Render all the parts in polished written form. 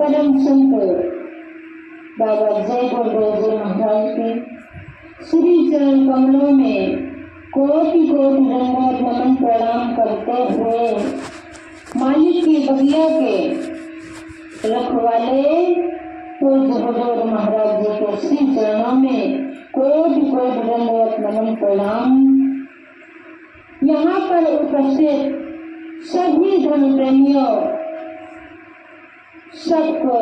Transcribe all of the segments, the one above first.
परम संत बाबा जय गुरुदेव जी महाराज के श्री चरण कमलों में कोटि कोटि दंडवत नमन प्रणाम करते हुए मालिक की बगिया के रखवाले पूज्य हुजूर महाराज जी के श्री चरणों में कोटि कोटि दंडवत नमन प्रणाम। यहाँ पर उपस्थित सभी धर्म प्रेमियों सबको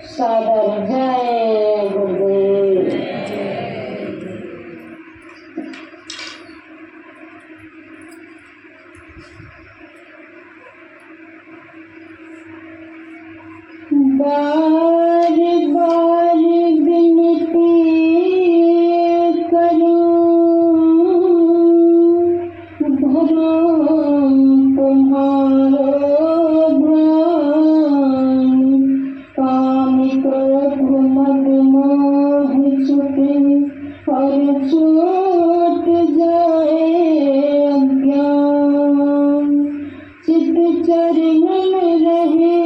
सादर जय गुरुदेव। बार बार विनती करूं भरो तुम्हारो ध्यान, काम क्रोध मद मोह छुटे और छूट जाए अज्ञान, चित चरण में रहे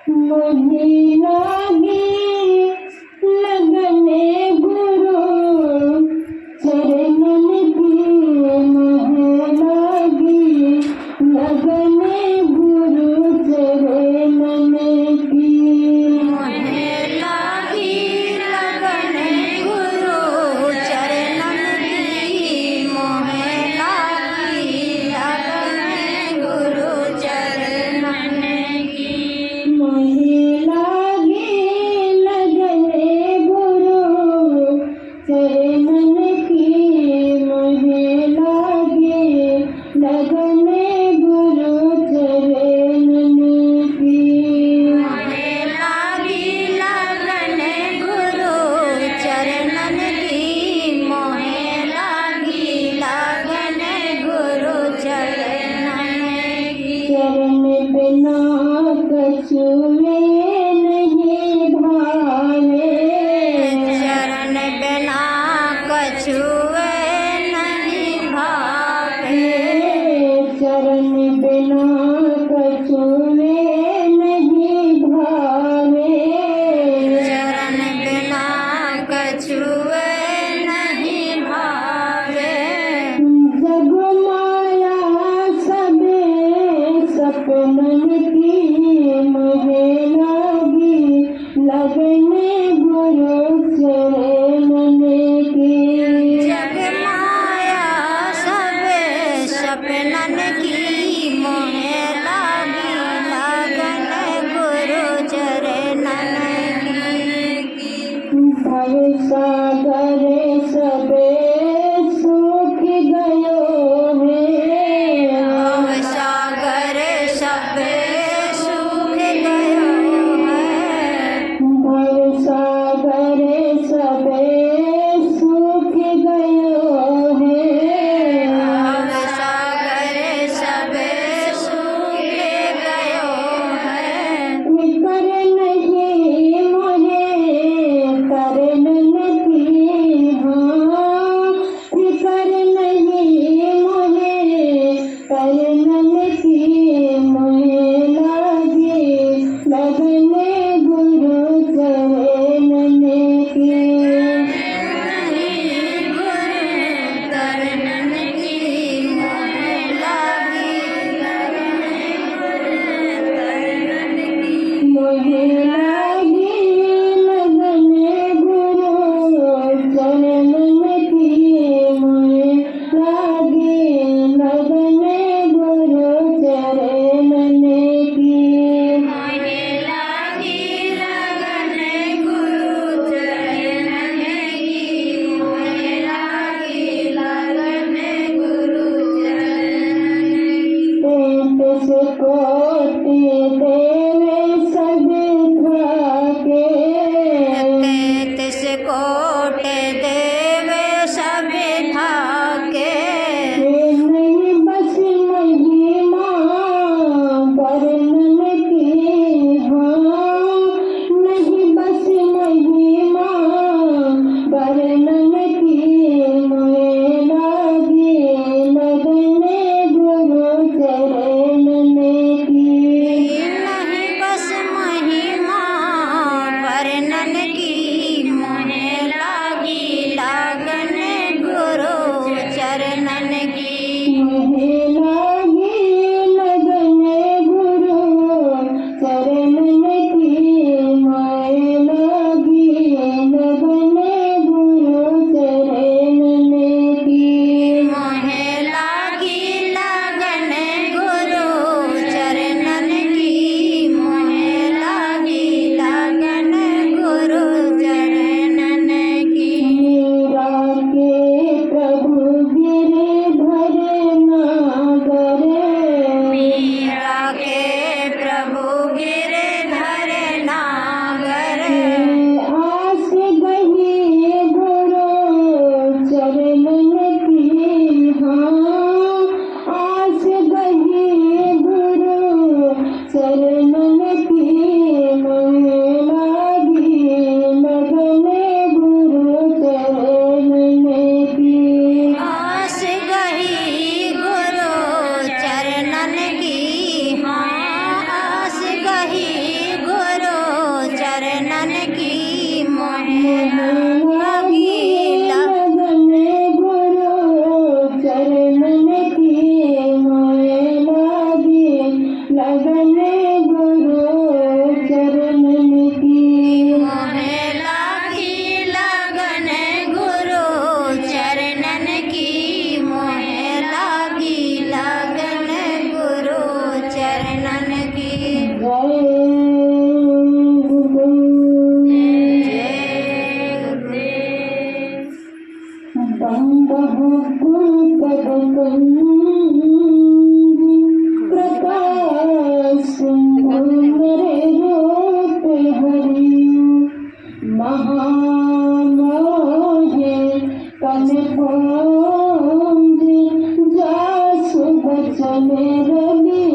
मोहि लागे लगने गुरु चरणन की, मोहि लागे लगने गुरु चरणन की। मोहे लागी लगने गुरु चरणन की, मोहे लागी लगने गुरु चरणन की। मोहि लागे लगने गुरु चरणन की, मोहि लागे लगने गुरु चरणन की। मोहे लागी लगने गुरु चरणन की, मोहे लागी लगने गुरु चरणन की। चरण बिना कछुए नहीं भावे, चरण बिना कछुए नहीं भावे। चरण बिना कछुए नहीं भावे। चरण बिना कछुए नहीं भावे। जग माया सबे सपनन की, मोहे लागी लगने गुरु चरणन की। जग माया सबे सपनन की, मोहे लागी लगन गुरु चरणन की। भव सागर सबे सुख गयो है, भव सागर सबे सूख गयो है। भव सागर सबे सुख गयो है। भव सागर सबे सूख गयो है। कर नहीं मोहे तरनन की, लागी लगन गुरु चरणन की मोहे लागी लगन गुरु चरणन की मोहे लागी लगन गुरु चरणन की मोहे लागी लगन गुरु चरणन की जय गुरुदेव प्रकाश मेरे रूप हरि महामोहे तन जासु बचन रवि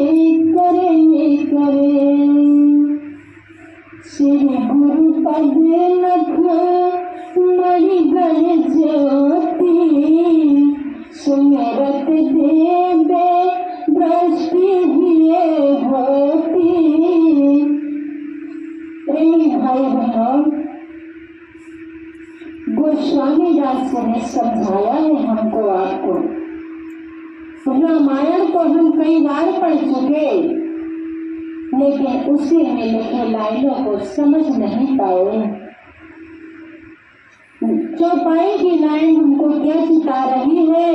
करे श्री गुरु पद लख मणि गण ज्योति सुमिरत देवे दृष्टि दिए होती। प्रेमी भाई बहनों, गोस्वामी दास ने समझाया है हमको आपको। रामायण को हम कई बार पढ़ चुके, लेकिन उसी में लिखे लाइनों को समझ नहीं पाए। चौपाई की लाइन हमको क्या सिखा रही है?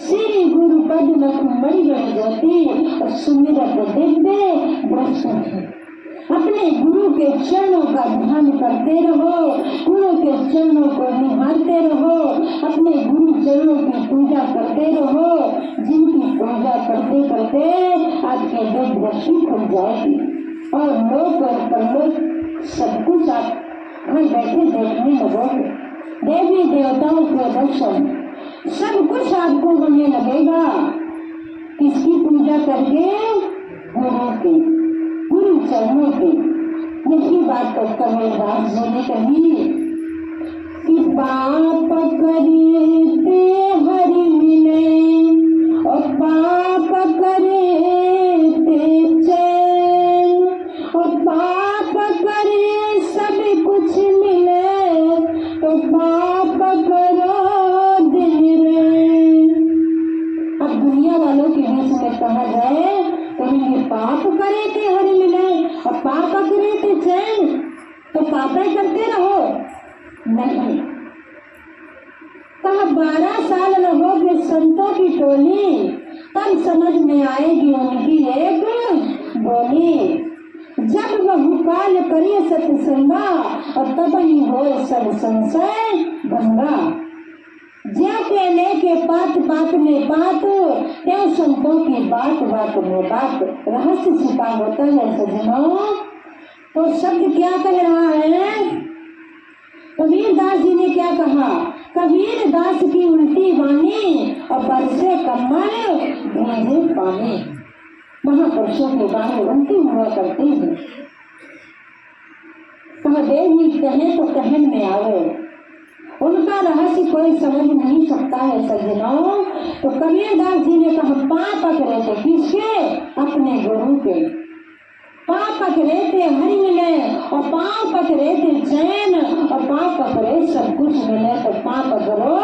श्री गुरु पद मणि गण ज्योति और सुमिरत दिव्य दृष्टि। अपने गुरु के चरणों का ध्यान करते रहो, गुरु के चरणों को निहारते रहो, अपने गुरु चरणों की पूजा करते रहो, जिनकी पूजा करते करते आपके दिव्य दृष्टि खुल जाएगी और लोक और परलोक सब कुछ आप घर बैठे देखने लगोगे। देवी देवताओं के दर्शन सब कुछ आपको होने लगेगा। किसकी पूजा करके? गुरु की, गुरु चरणों की। यही बात तो कबीरदास जी ने कही कि पाप करते हरि मिले और पाप करते चैन और पाप करे सब कुछ मिले तो पाप करो दिन रैन। अब दुनिया वालों के बीच में कहा जाए कहीं पाप करे थे हरि मिले और पाप करे थे चैन तो पाप करते रहो, नहीं। कहा 12 साल रहोगे संतों की टोली, तब समझ में आएगी उनकी एक बोली। जब वह काल करिए सत्संगा और तब ही हो सब संशय गंगा। ज्यों के लेके पात पात में बात, त्यों संतों की बात बात में बात। रहस्य छिपा होता है सजनों। तो शब्द क्या कह रहा है? कबीर दास जी ने क्या कहा? कबीर दास की उल्टी वाणी और बरसे कमल भेजे पानी। महापुरुषों के बारे उल्टी हुआ करते हैं। कहा देवी कहे तो कहन में आवे, उनका रहस्य कोई समझ नहीं सकता है सज्जनों। तो कबीरदास जी ने कहा पाप पकड़े थे किसके? अपने गुरु के। पाप पकड़े थे हरि मिले और पाप पकड़े थे चैन और पाप पकड़े सब कुछ मिले तो पाप करो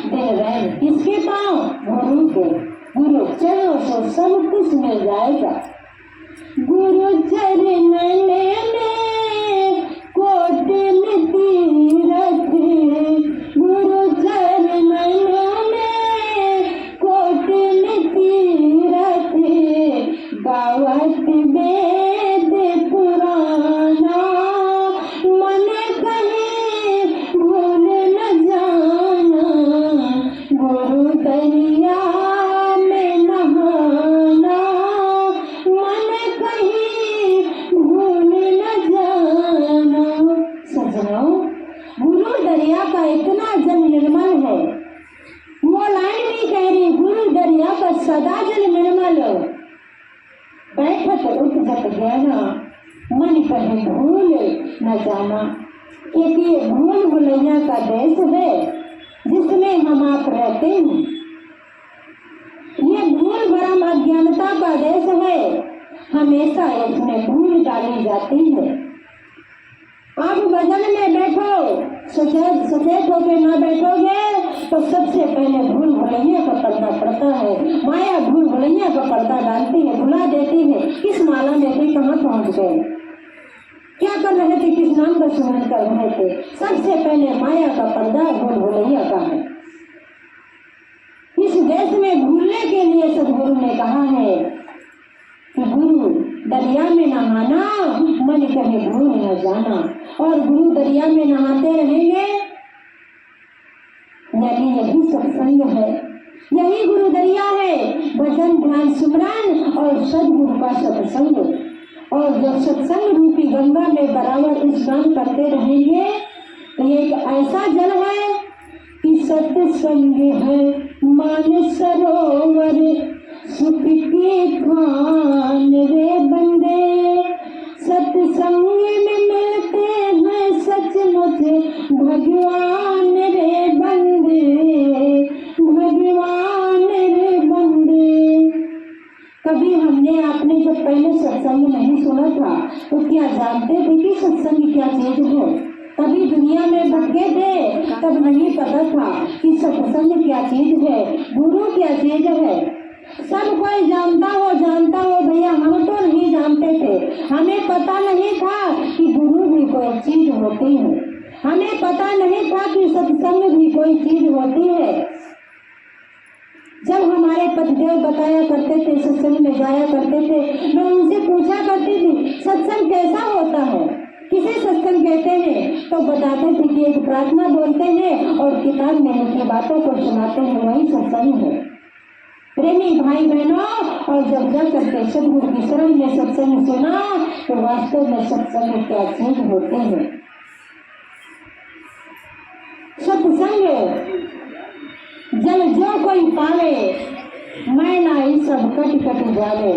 दिन रैन। किसके पाँव? गुरु के। गुरु चरणों से सब कुछ मिल जाएगा। गुरु चरण में कोटिन तीरथ, गुरु चरण में कोटिन तीरथ, गावत वेद पुराना मन कहे भूल न जाना, गुरु दरिया में नहाना मन कहीं भूल न जाना। सजनों, गुरु दरिया का इतना जल निर्मल है, वो लाइन भी कह रही गुरु दरिया का सदा जल निर्मल। बैठत उठ जत ज्ञाना मन कहीं भूल न जाना। एक ये भूल भुलैया का देश है जिसमें हम आप रहते हैं। ये भूल भरम अज्ञानता का देश है, हमेशा इसमें भूल डाली जाती है। अब भजन में बैठो, सचेत होकर ना बैठोगे तो सबसे पहले भूल भुलैया का पर्दा पड़ता है। माया भूल भुलैया का पर्दा डालती है, भुला देती है। किस माला में थे, कहाँ पहुंच गए, क्या कर रहे थे, किस नाम का सुमरण कर रहे थे। सबसे पहले माया का पर्दा भूल भुलैया का है। इस देश में भूलने के लिए सदगुरु ने कहा है कि गुरु दरिया में नहाना, मन कहीं भूल न जाना। और गुरु दरिया में नहाते रहेंगे, यानी यही सत्संग है, यही गुरु दरिया है। भजन ध्यान सुमरन और सदगुरु का सत्संग, और जब सत्संग रूपी गंगा में बराबर स्नान करते रहेंगे तो ये एक ऐसा जल है कि सत्संग है मान सरोवर, सुख के खान रे बंदे। सत्संग में मिलते हैं सचमुच भगवान रे बंदे, भगवान रे बंदे। कभी हमने आपने जब पहले सत्संग नहीं सुना था तो क्या जानते थे कि सत्संग क्या चीज है? कभी दुनिया में भटके थे तब नहीं पता था कि सत्संग क्या चीज है, गुरु क्या चीज है। सब कोई जानता हो भैया, हम तो नहीं जानते थे। हमें पता नहीं था कि गुरु भी कोई चीज होती है, हमें पता नहीं था कि सत्संग भी कोई चीज होती है। जब हमारे पतिदेव बताया करते थे, सत्संग में जाया करते थे, मैं उनसे पूछा करती थी सत्संग कैसा होता है, किसे सत्संग कहते हैं? तो बताते थे कि एक प्रार्थना बोलते हैं और किताब में लिखी बातों को सुनाते हैं, वही सत्संग है। प्रेमी भाई बहनों, और जब जा करके सदगुरु की शरण में सत्संग सुना तो वास्तव में सत्संग क्या चीज होते हैं। सत्संग जल जो कोई पावे, मैं नाई सब कट कट जावे।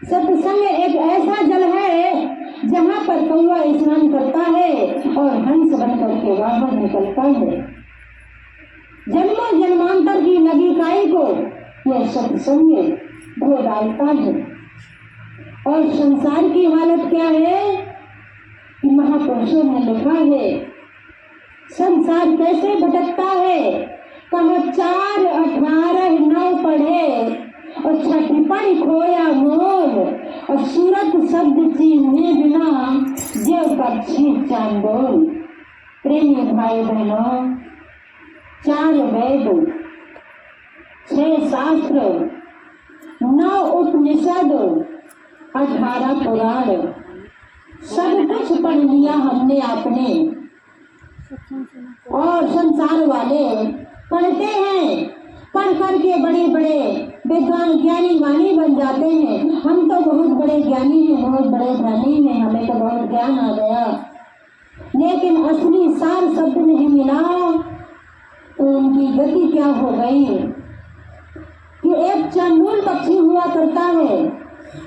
सत्संग एक ऐसा जल है जहाँ पर कौवा स्नान करता है और हंस बन करके बाहर निकलता है। जन्मों जन्मांतर की लगी काई को यह सत्संग धो डालता है। और संसार की हालत क्या है कि महापुरुषों ने लिखा है संसार कैसे भटकता है। कहा 4, 18, 9 पढ़े और छठी पढ़ी खोया मोर, और सूरत शब्द चीने बिना जेव पक्षी चांदोल। प्रेमी भाई बहनों, 4 वेद, 6 शास्त्र, 9 उपनिषद, 18 पुराण, सब कुछ पढ़ लिया हमने आपने। और संसार वाले पढ़ते हैं, पढ़ करके बड़े बड़े विद्वान ज्ञानी वाणी बन जाते हैं। हम तो बहुत बड़े ज्ञानी हैं, बहुत बड़े ज्ञानी हैं, हमें तो बहुत ज्ञान आ गया, लेकिन असली सार शब्द नहीं मिला तो उनकी गति क्या हो गई कि एक चांदूल पक्षी हुआ करता है,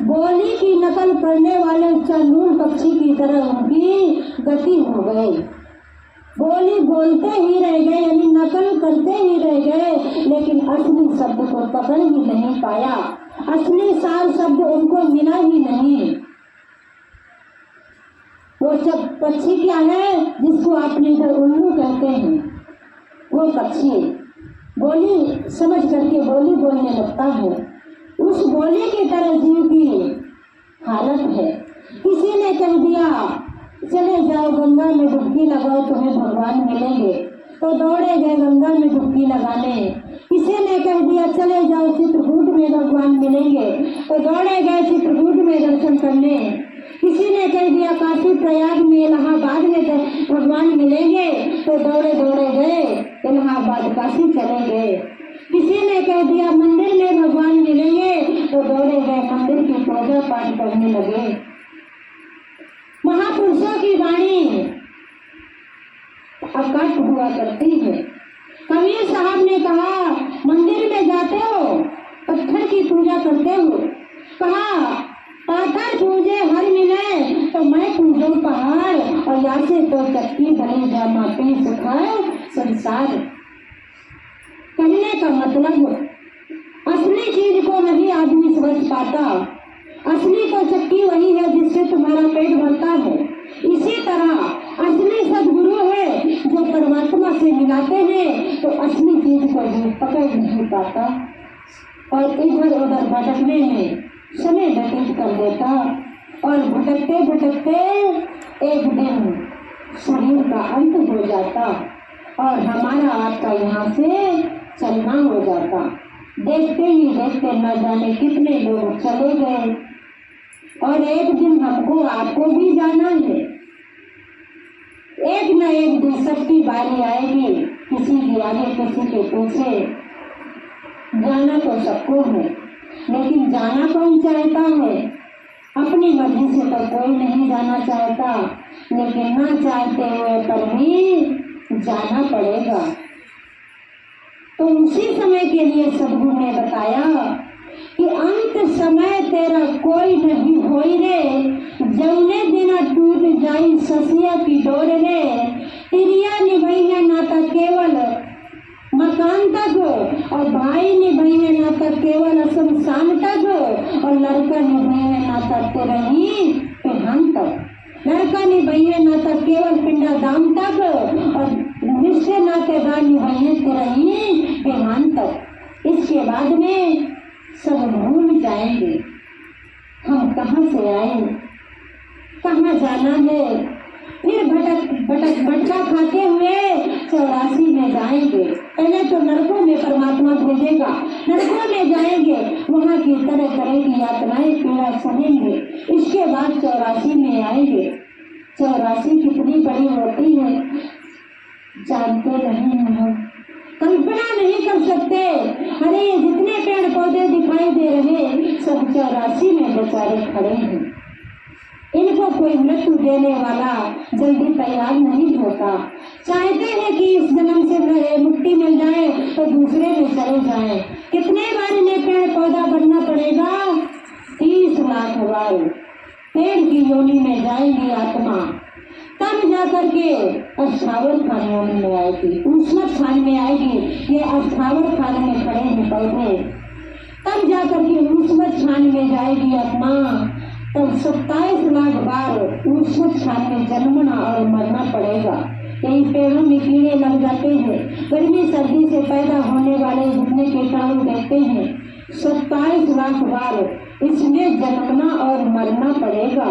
बोली की नकल करने वाले चांदूल पक्षी की तरह उनकी गति हो गई। बोली बोलते ही रह गए, यानी नकल करते ही रह गए, लेकिन असली शब्द को पकड़ ही नहीं पाया, असली सार शब्द उनको मिला ही नहीं। वो सब पक्षी क्या है जिसको आपने इधर उल्लू कहते हैं, वो पक्षी बोली समझ करके बोली बोलने लगता है। उस बोली की तरह जीव की हालत है। किसी ने कह दिया चले जाओ गंगा में डुबकी लगाओ तुम्हें भगवान मिलेंगे, तो दौड़े गए गंगा में डुबकी लगाने। किसी ने कह दिया चले जाओ चित्रकूट में भगवान मिलेंगे, तो दौड़े गए चित्रकूट में दर्शन करने। किसी ने कह दिया काशी प्रयाग में इलाहाबाद में भगवान मिलेंगे, तो दौड़े दौड़े गए इलाहाबाद काशी चले गए। किसी ने कह दिया मंदिर में भगवान मिलेंगे, तो दौड़े गए मंदिर की पूजा पाठ करने लगे। महापुरुषों की वाणी अकट हुआ करती है। कबीर साहब ने कहा मंदिर में जाते हो, पत्थर की पूजा करते हो, कहा पत्थर पूजे हर मिले तो मैं पूजो पहाड़, और यहाँ से तो चक्की भले जामा पीस खाए संसार। कहने का मतलब असली चीज को नहीं आदमी समझ पाता। असली तो चक्की वही है जिससे तुम्हारा पेट भरता है। इसी तरह असली सदगुरु है तो असली चीज को भी पकड़ नहीं पाता और इधर उधर भटकने में समय व्यतीत कर देता और भटकते भटकते एक दिन शरीर का अंत हो जाता और हमारा आपका यहाँ से चलना हो जाता। देखते ही देखते न जाने कितने लोग चले गए और एक दिन हमको आपको भी जाना है। एक न एक दिन सबकी बारी आएगी, किसी के आगे किसी के पीछे। जाना तो सबको है, लेकिन जाना कौन चाहता है? अपनी मर्जी से तो कोई नहीं जाना चाहता, लेकिन ना चाहते हुए पर भी जाना पड़ेगा। तो उसी समय के लिए सदगुरु ने बताया कि अंत समय तेरा कोई नहीं होई रे, जौने दिना टूट जाई ससिया की डोर रे, तिरिया निभाई है नाता केवल मकान तक और भाई निभाई है नाता केवल शमशान तक और लड़का निभाई है नाता तेरा ही पिहान तक। लड़का निभाई है नाता केवल पिंडा दाम तक और निश्चय नातेदार निभाई है तेरा ही पिहान तक। इसके बाद में सब भूल जाएंगे हम कहाँ से आए, कहाँ जाना है। फिर भटका खाते हुए 84 में जाएंगे। पहले तो नरकों में परमात्मा भेजेगा, नरकों में जाएंगे, वहाँ की तरह तरह की यातनाएं पीड़ा सहेंगे। इसके बाद 84 में आएंगे। 84 कितनी बड़ी होती है जानते नहीं हम, कल्पना नहीं कर सकते। अरे ये जितने पेड़ पौधे दिखाई दे रहे सब 84 में बेचारे खड़े हैं। इनको कोई मृत्यु देने वाला जल्दी तैयार नहीं होता। चाहते हैं कि इस जन्म से मुक्ति मिल जाए तो दूसरे में चले जाएं। कितने बार इन्हें पेड़ पौधा बनना पड़ेगा? 30 लाख बार पेड़ की योनि में जाएगी आत्मा, तब जाकर के अस्थावर खान योनि में आएगी, उस्मत खान में आएगी। ये अस्थावर खान में खड़े हैं पौधे, तब जाकर के उस्मत खान में जाएगी आत्मा। तब 27 लाख बार उस्मत खान में जन्मना और मरना पड़ेगा। कई पेड़ों में कीड़े लग जाते हैं, गर्मी सर्दी से पैदा होने वाले जितने कीटाणु रहते हैं 27 लाख बार इसमें जन्मना और मरना पड़ेगा।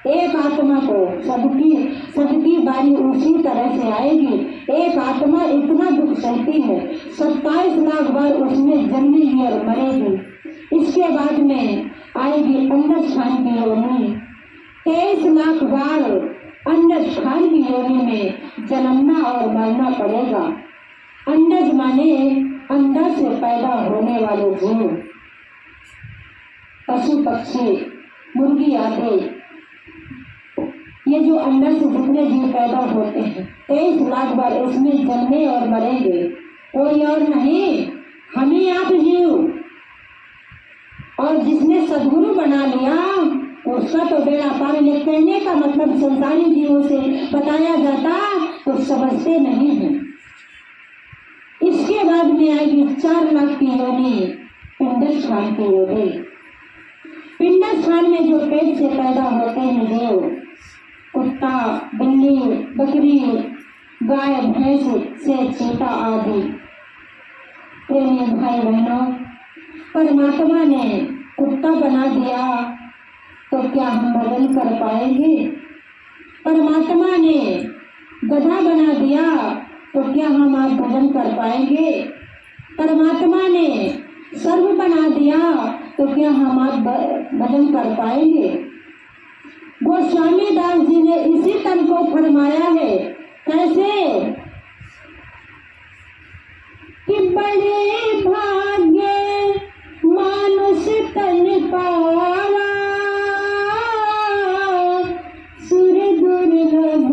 एक आत्मा को सबकी बारी उसी तरह से आएगी। एक आत्मा इतना दुख सहती है, 27 लाख बार उसमें जन्मेगी और मरेगी। इसके बाद में आएगी अंडज खान की योनि। 23 लाख बार अंडज खान की योनि में जन्मना और मरना पड़ेगा। अंडज माने अंडा से पैदा होने वाले जीव, पशु पक्षी मुर्गी आदि, ये जो अंडा से जितने जीव पैदा होते हैं 23 लाख बार इसमें जन्मे और मरेंगे। कोई और नहीं, हम ही आप जीव। और जिसने सदगुरु बना लिया उसका तो बेड़ा पार। कहने का मतलब संसारी जीवों से बताया जाता तो समझते नहीं है। इसके बाद में आएगी 4 लाख की योनि पिंडज खान की योनि। पिंडज खान में जो पेट से पैदा होते हैं जीव, कुत्ता, बिल्ली, बकरी, गाय, भैंस से चीता आदि। प्रेमी भाई बहनों, परमात्मा ने कुत्ता बना दिया तो क्या हम भजन कर पाएंगे? परमात्मा ने गधा बना दिया तो क्या हम आप भजन कर पाएंगे? परमात्मा ने सर्व बना दिया तो क्या हम आप भजन कर पाएंगे? गोस्वामी दास जी ने इसी तन को फरमाया है। कैसे कि बड़े भाग्य मानुष तन पावा, सुर दुर्लभ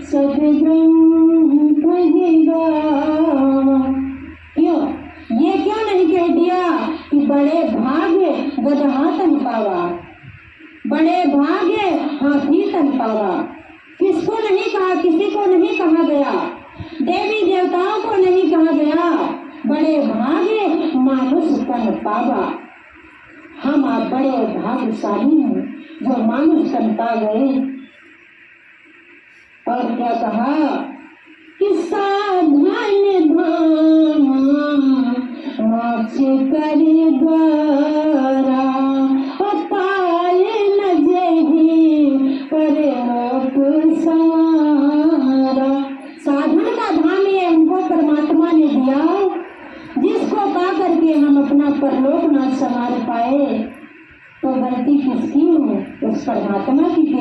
सद्ग्रंथ गावा। क्यों ये क्यों नहीं कह दिया कि बड़े भाग्य गदहा तन पावा, बड़े भाग्य हाथी तन पावा? किसको नहीं कहा, किसी को नहीं कहा गया, देवी देवताओं को नहीं कहा गया। बड़े भाग्य मानुष तन पावा। हम आप बड़े भाग्यशाली हैं जो मानुष तन पा गए। और क्या कहा कि साधन धाम करी द्वारा पाए न जेहि पर लोक सवारा। साधन का धाम ये हमको परमात्मा ने दिया, जिसको पा करके हम अपना परलोक न संवार पाए। तो गलती किसकी है? उस परमात्मा की कि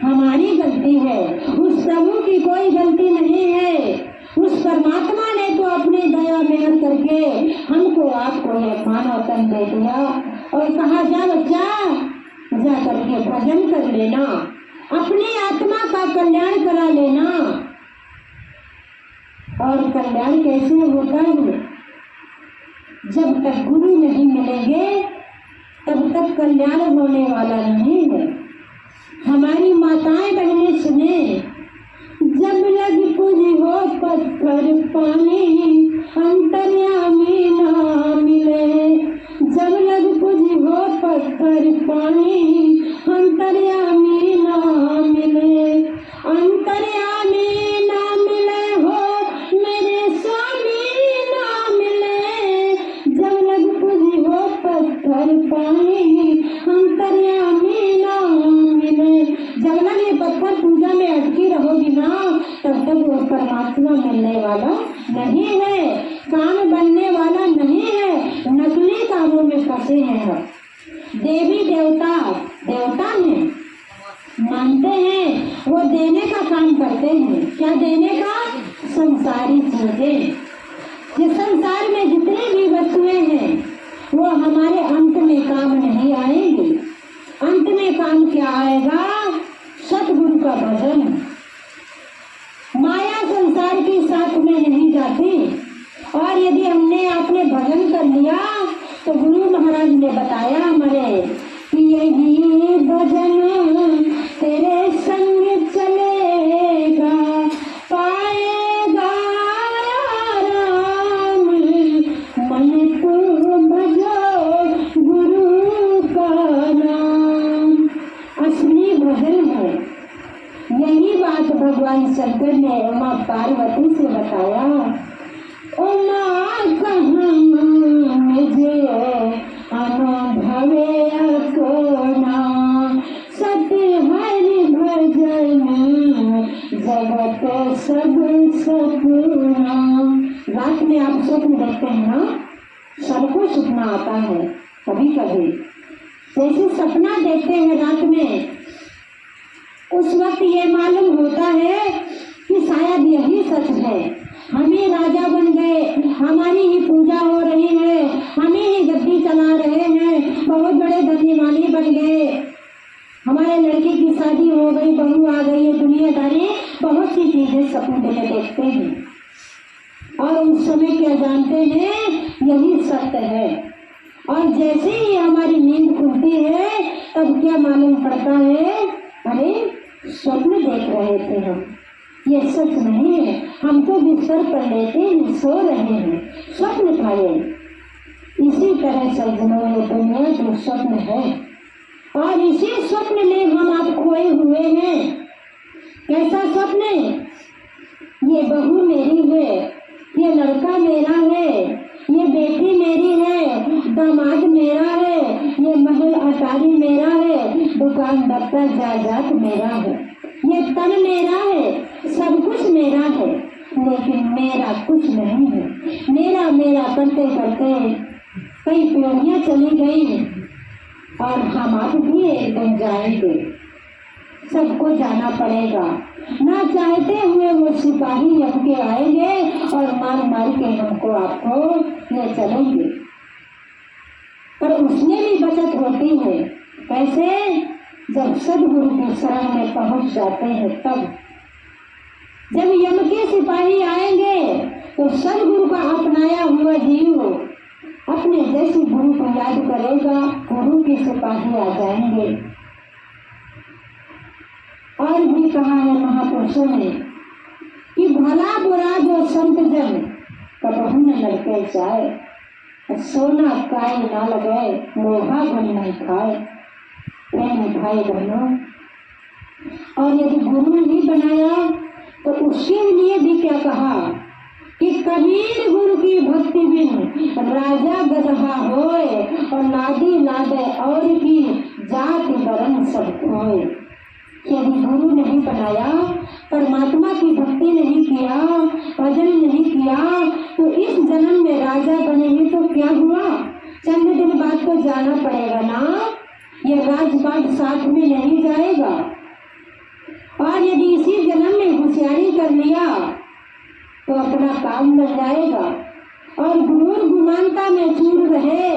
हमारी गलती है। उस प्रभु की कोई गलती नहीं है। उस परमात्मा ने तो अपनी दया मेहर करके हमको आपको ये मानव तन दे दिया और कहा जा बच्चा, जा करके भजन कर लेना, अपनी आत्मा का कल्याण करा लेना। और कल्याण कैसे होता है? जब तक गुरु नहीं मिलेंगे तब तक कल्याण होने वाला नहीं है। हमारी माताएं बहनें सुने, जब लग पूजी हो पत्थर पानी अंतर्यामी ना मिले। जब लग पूजी हो पत्थर पानी अंतर्यामी ना मिले। अंतर्यामी ना मिले हो मेरे स्वामी ना मिले। जब लग पूजी हो पत्थर पानी अंतर्यामी ना मिले। जब लग ये पत्थर पूजा में अटकी रहोगी ना, तब तक वो परमात्मा मिलने वाला नहीं है, काम बनने वाला नहीं है। नकली कामों में फंसे हैं हम। देवी देवता हैं, मानते हैं, वो देने का काम करते हैं। क्या देने का? संसारी चीजें। ये संसार में जितनी भी वस्तुएं हैं वो हमारे अंत में काम नहीं आएंगी। अंत में काम क्या आएगा? सतगुरु का भजन। माया संसार की साथ में नहीं जाती। और यदि आपने भजन कर लिया तो गुरु महाराज ने बताया हमारे कि यही भजन तेरे संग चलेगा, पाएगा राम। मन को भजो गुरु का नाम। असली भजन है। यही बात भगवान शंकर ने उमा पार्वती से बताया। उमा कहाँ मुझे अनुभवे अकोना, सत्य हरि भजन जगत सब सपना। रात में आप स्वप्न देखते हैं ना, सबको सपना आता है कभी कभी। जैसे सपना देखते हैं रात में, उस वक्त ये मालूम होता है कि शायद यही सच है। हम ही राजा बन गए, हमारी ही पूजा हो रही है, हम ही गद्दी चला रहे हैं, बहुत बड़े धनीमानी बन गए, हमारे लड़के की शादी हो गई, बहू आ गई है, दुनियादारी, बहुत सी चीजें सपने में देखते हैं। और उस समय क्या जानते हैं? यही सत्य है। और जैसे ही हमारी नींद खुलती है तब क्या मालूम पड़ता है? अरे स्वप्न देख रहे थे हम, ये सच नहीं है। हम तो बिस्तर पर लेटे ही सो रहे हैं, स्वप्न था ये। इसी तरह सज्जनों ये दुनिया जो स्वप्न है, और इसी स्वप्न में हम आप खोए हुए हैं। कैसा स्वप्न? ये बहू मेरी है, ये लड़का मेरा है, ये बेटी मेरी है, दामाद मेरा है, ये महल अटारी मेरा है, दुकान दफ्तर जायदाद मेरा है, ये तन मेरा है, सब कुछ मेरा है, लेकिन मेरा कुछ नहीं है। मेरा मेरा करते करते कई पीढ़ियां चली गई और हम आप भी एक दिन जाएंगे, सबको जाना पड़ेगा। ना चाहते हुए वो सिपाही हमके आएंगे और मार मार के हमको आपको ले चलेंगे। पर उसमें भी बचत होती है। कैसे? जब सदगुरु की शरण में पहुंच जाते हैं तब। जब यम के सिपाही आएंगे तो सदगुरु का अपनाया हुआ जीव अपने जैसे गुरु को याद करेगा, गुरु के सिपाही आ जाएंगे। और भी कहा है महापुरुषों ने कि भला बुरा जो संत जन कबहू न लड़के जाए, सोना काय ना लगाए, लोहा गुण नहीं खाए। प्रेम भाई बहनों, और यदि गुरु नहीं बनाया तो उसके लिए भी क्या कहा कि कबीर गुरु की भक्ति बिन राजा गदहा होए, और नादी नादे और की जाति वरण सब खोए। यदि गुरु नहीं बनाया, परमात्मा की भक्ति नहीं किया, भजन नहीं किया, तो इस जन्म में राजा बनेंगे तो क्या हुआ? चंद दिन बाद तो जाना पड़ेगा ना, ये राजपाट साथ में नहीं जाएगा। और यदि इसी जन्म में होशियारी कर लिया तो अपना काम बन जाएगा। और गुरूर गुमानता में चूर रहे,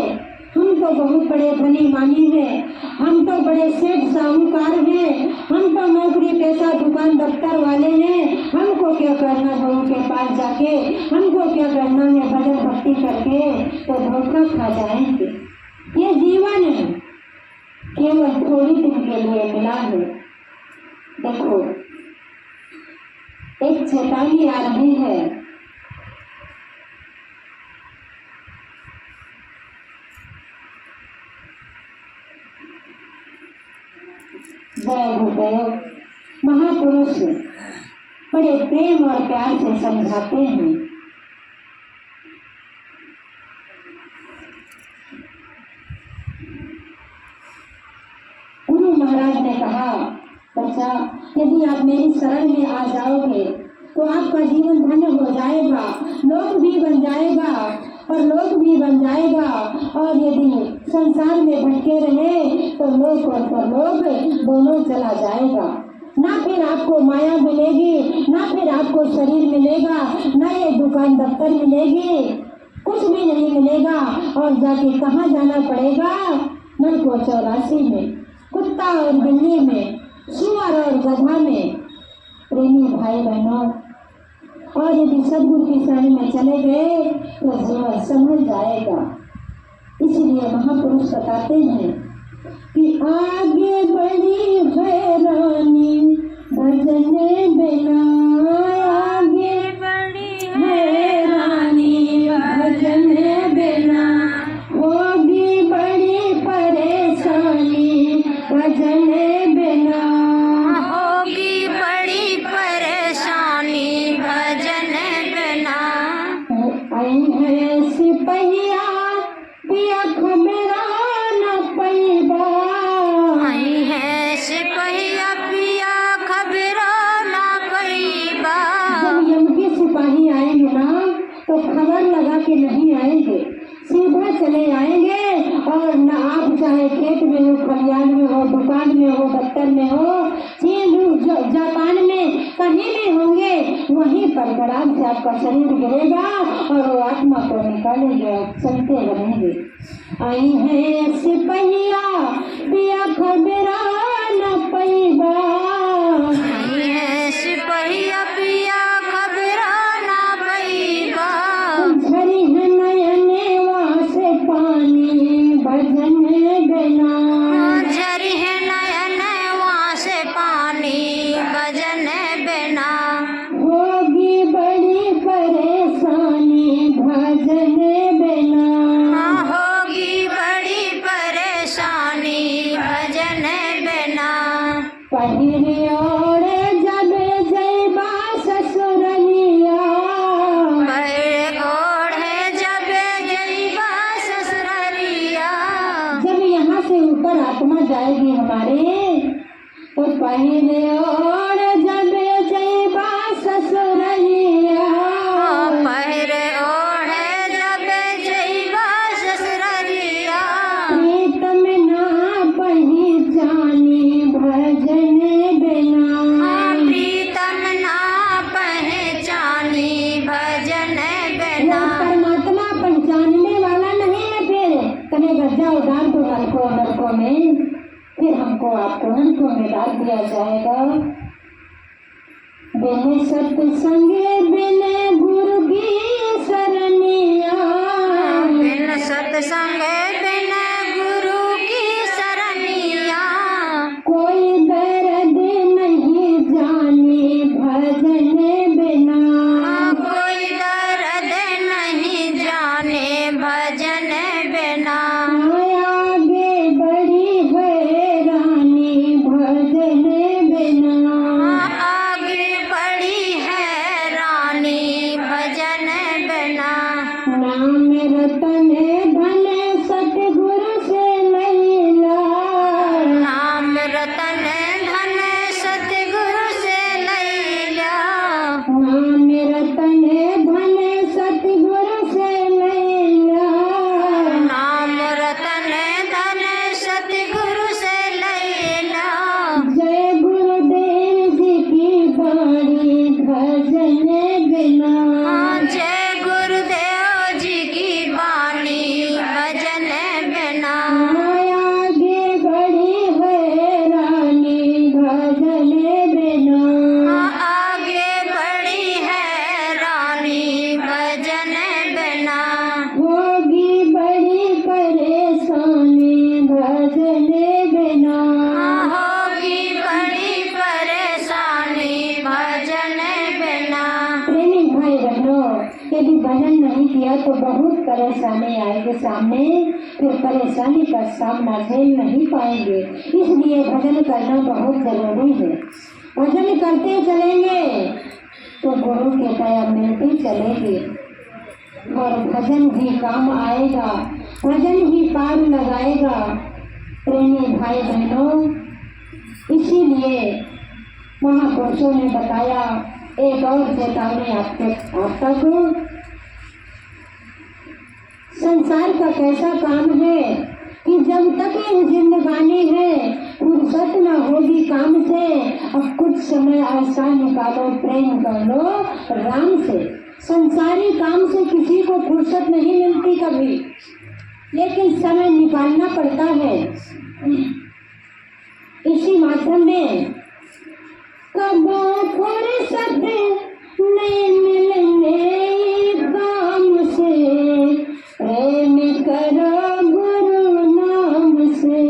हम तो बहुत बड़े धनी मानी हैं, हम तो बड़े सेठ साहूकार हैं, हम तो नौकरी पैसा दुकान दफ्तर वाले हैं, हमको क्या करना गुरु के पास जाके, हमको क्या करना है भजन भक्ति करके, तो धोखा खा जाएंगे। ये जीवन है केवल थोड़ी दिन के लिए मिला है। देखो, एक चेतावनी आ रही है। जय गुरुदेव। महापुरुष बड़े प्रेम और प्यार से समझाते हैं। गुरु महाराज ने कहा, बच्चा, यदि आप मेरी शरण में आ जाओगे तो आपका जीवन धन्य हो जाएगा, लोक भी बन जाएगा और लोक भी बन जाएगा। और यदि संसार में भटके रहे तो लोक और परलोक दोनों चला जाएगा। ना फिर आपको माया मिलेगी, ना फिर आपको शरीर मिलेगा, ना ये दुकान दफ्तर मिलेगी, कुछ भी नहीं मिलेगा। और जाके कहाँ जाना पड़ेगा? नरक 84 में, कुत्ता और बिल्ली में, सुअर और गधा में। प्रेमी भाई बहनों, और यदि सदगुरु की शरण में चले गए तो जीवन संभल जाएगा। इसलिए महापुरुष बताते हैं कि आगे बढ़ी हैरानी भजन बिना, आगे बढ़ी हैरानी भजन बिना, होगी बड़ी परेशानी भजन बिना, होगी बड़ी परेशानी भजन बिना। आई है सिपहिया पिया खबरा न पैबा, आई है सिपहिया पिया खबरा ना पैबा। जब यम के सिपाही आएंगे ना तो खबर लगा के नहीं आएंगे, सीधा चले आएंगे। और न आप चाहे खेत में हो, खलियान में हो, दुकान में हो, दफ्तर में हो, चीन जापान में कहीं भी होंगे, वहीं पर गड़ाम से आपका शरीर गिरेगा और वो आत्मा को निकालेंगे और चलते रहेंगे। आई है सिपहिया पिया खबरा न पैबा, आई है सिपहिया पिया खबरा ना पैबा। झरी है नयने वासे पानी भजन बिना, झरी है नयन वहाँ से पानी भजन बिना, होगी बड़ी परेशानी भजन बिना, होगी बड़ी परेशानी भजन बिना। पहिरे और जब जैबा ससुरलिया, पैर ओढ़े जब जइबा ससुरलिया, जब यहाँ से ऊपर आत्मा जाएगी हमारे, तो पहिरे और जब जैबा ससुरलिया, पैर ओढ़े जब जइबा ससुरलिया, प्रीतम ना पहचानी भजन बिना, प्रीतम ना पहचानी भजन बिना। परमात्मा पहचानने वाला नहीं है। फिर कने गज्जा उधार तो नरकों में, फिर हमको आपको नरकों में डाल दिया जाएगा। बिन सत्संगे बिन गुरु की शरणिया, बिन सत्संग बिन गुरु की शरणिया, कोई दर्द नहीं जानी भजन बिना, कोई दर्द नहीं जाने भजन बिना। आगे बड़ी हैरानी भजन बिना, आगे बढ़ी है रानी भजन भजन बिना। जय गुरुदेव जी की वाणी भजन बिना। आगे बढ़ी हैरानी भजन बिना। आगे बढ़ी है रानी भजन बिना। होगी बड़ी परेशानी भजन बिना। होगी बड़ी परेशानी भजन बिना। प्रेमी भाई बहनों, यदि भजन नहीं किया तो बहुत परेशानी आएगी सामने, फिर परेशानी का सामना झेल नहीं पाएंगे। इसलिए भजन करना बहुत जरूरी है। भजन करते चलेंगे तो गुरु की दया मिलती चलेगी और भजन भी काम आएगा, भजन ही पार लगाएगा। प्रेमी भाई बहनों, इसीलिए महापुरुषों ने बताया एक और चेतावनी आप तक। संसार का कैसा काम है कि जब तक ये जिंदगानी है फुर्सत न होगी काम से। अब कुछ समय ऐसा निकालो, प्रेम कर लो राम से। संसारी काम से किसी को फुर्सत नहीं मिलती कभी, लेकिन समय निकालना पड़ता है। इसी माध्यम में कबो फुर्सत नहीं मिलने काम से, प्रेम करो गुरु नाम से।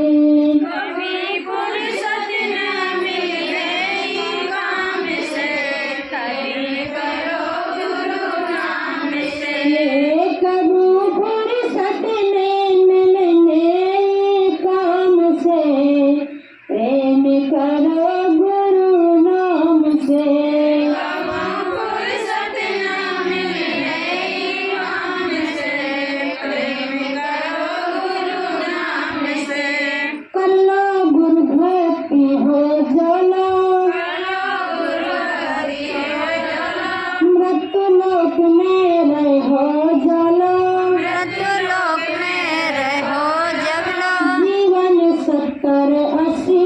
कभी फुर्सत न मिले काम से, कभी करो गुरु नाम से। कबो फुर्सत नहीं मिलने काम से, प्रेम करो गुरु नाम से। फुर्सत न मिले काम से, प्रेम करो गुरु नाम से। कर लो गुरु भक्ति हो जाला, मृत्यु लोक में रहो जाला। मृत्युलोक में रहो जब लो, जीवन 70-80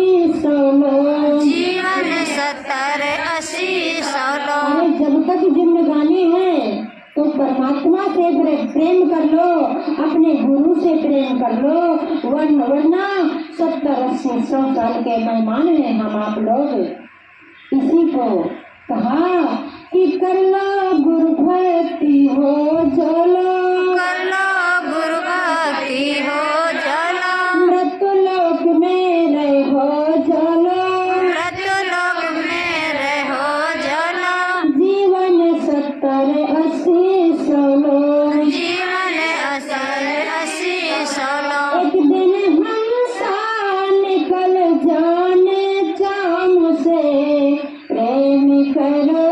लो। जीवन 70-80 लो। जब तक जिंदगानी है तो परमात्मा से प्रेम कर लो, अपने गुरु से प्रेम कर लो, वरना 70-80 साल के मेहमान हैं हम आप लोग। इसी को कहा कि कर लो गुरु भक्ति हो चलो, कर लो गुरु भक्ति हो चलो, मृत्यु लोक में रहो चलो। मृत्युलोक में रहो चलो, जीवन 70-80 लो। जीवन 80 लो। एक दिन हंसा निकल जाने चाम से, प्रेम करो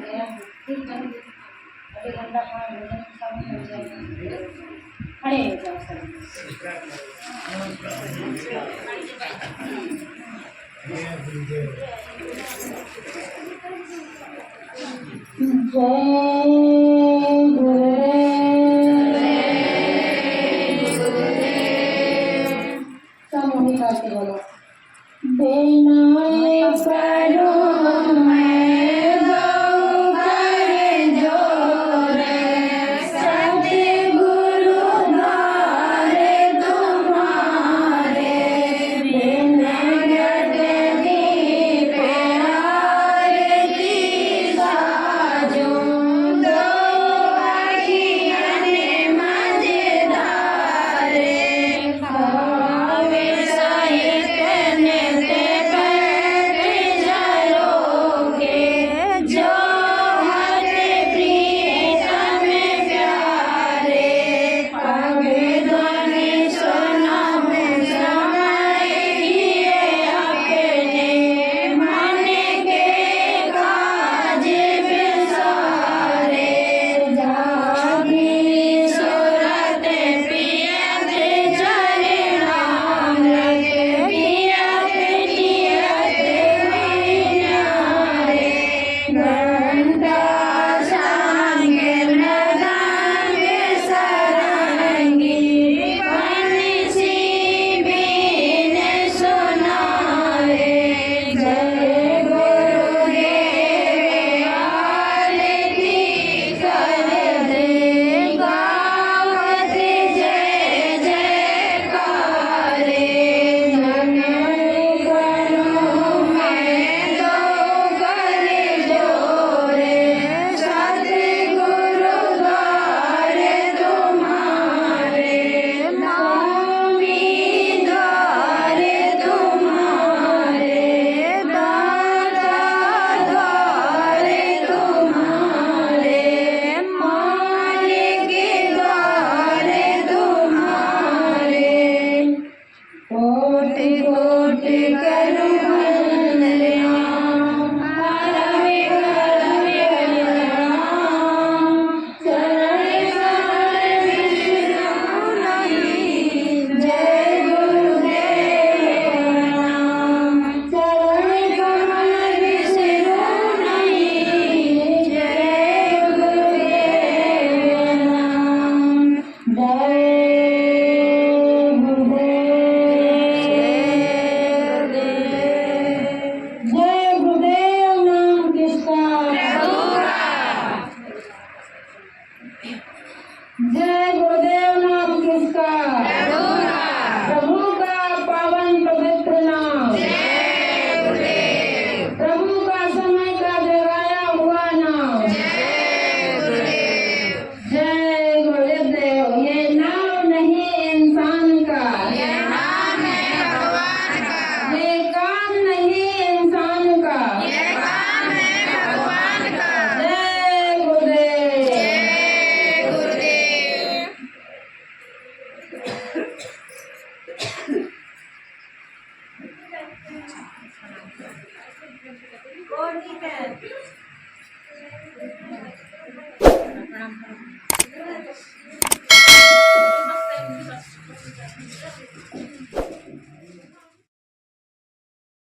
गया फिर जल्दी आधे घंटा पाँच बजे सब हो जाएगा। खड़े हो जाओ सब। जय